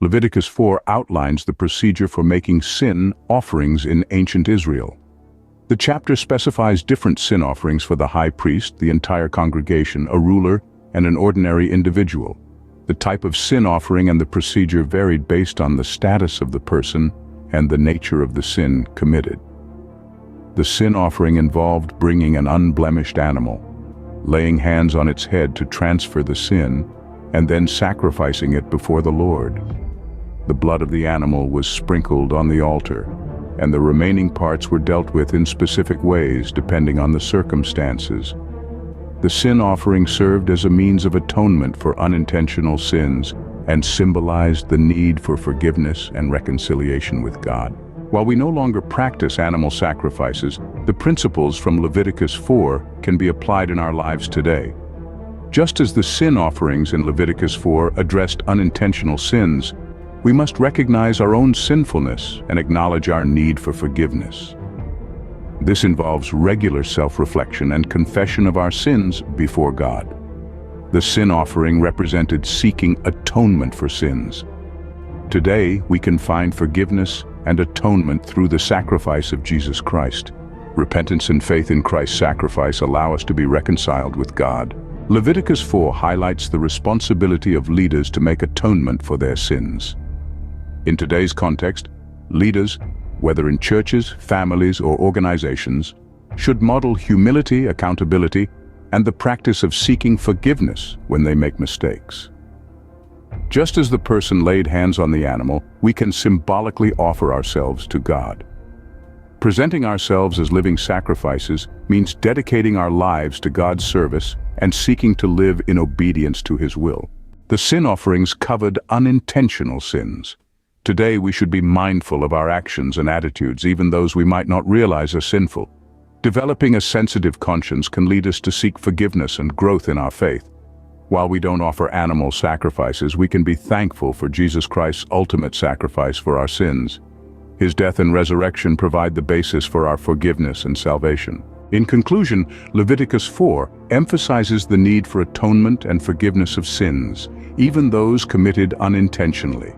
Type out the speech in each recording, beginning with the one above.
Leviticus 4 outlines the procedure for making sin offerings in ancient Israel. The chapter specifies different sin offerings for the high priest, the entire congregation, a ruler, and an ordinary individual. The type of sin offering and the procedure varied based on the status of the person and the nature of the sin committed. The sin offering involved bringing an unblemished animal, laying hands on its head to transfer the sin, and then sacrificing it before the Lord. The blood of the animal was sprinkled on the altar, and the remaining parts were dealt with in specific ways depending on the circumstances. The sin offering served as a means of atonement for unintentional sins and symbolized the need for forgiveness and reconciliation with God. While we no longer practice animal sacrifices, the principles from Leviticus 4 can be applied in our lives today. Just as the sin offerings in Leviticus 4 addressed unintentional sins, we must recognize our own sinfulness and acknowledge our need for forgiveness. This involves regular self-reflection and confession of our sins before God. The sin offering represented seeking atonement for sins. Today, we can find forgiveness and atonement through the sacrifice of Jesus Christ. Repentance and faith in Christ's sacrifice allow us to be reconciled with God. Leviticus 4 highlights the responsibility of leaders to make atonement for their sins. In today's context, leaders, whether in churches, families, or organizations, should model humility, accountability, and the practice of seeking forgiveness when they make mistakes. Just as the person laid hands on the animal, we can symbolically offer ourselves to God. Presenting ourselves as living sacrifices means dedicating our lives to God's service and seeking to live in obedience to His will. The sin offerings covered unintentional sins. Today we should be mindful of our actions and attitudes, even those we might not realize are sinful. Developing a sensitive conscience can lead us to seek forgiveness and growth in our faith. While we don't offer animal sacrifices, we can be thankful for Jesus Christ's ultimate sacrifice for our sins. His death and resurrection provide the basis for our forgiveness and salvation. In conclusion, Leviticus 4 emphasizes the need for atonement and forgiveness of sins, even those committed unintentionally.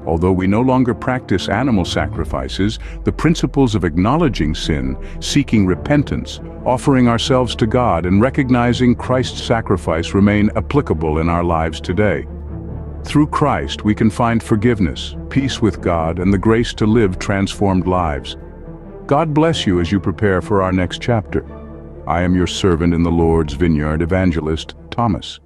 Although we no longer practice animal sacrifices, the principles of acknowledging sin, seeking repentance, offering ourselves to God, and recognizing Christ's sacrifice remain applicable in our lives today. Through Christ, we can find forgiveness, peace with God, and the grace to live transformed lives. God bless you as you prepare for our next chapter. I am your servant in the Lord's vineyard, Evangelist Thomas.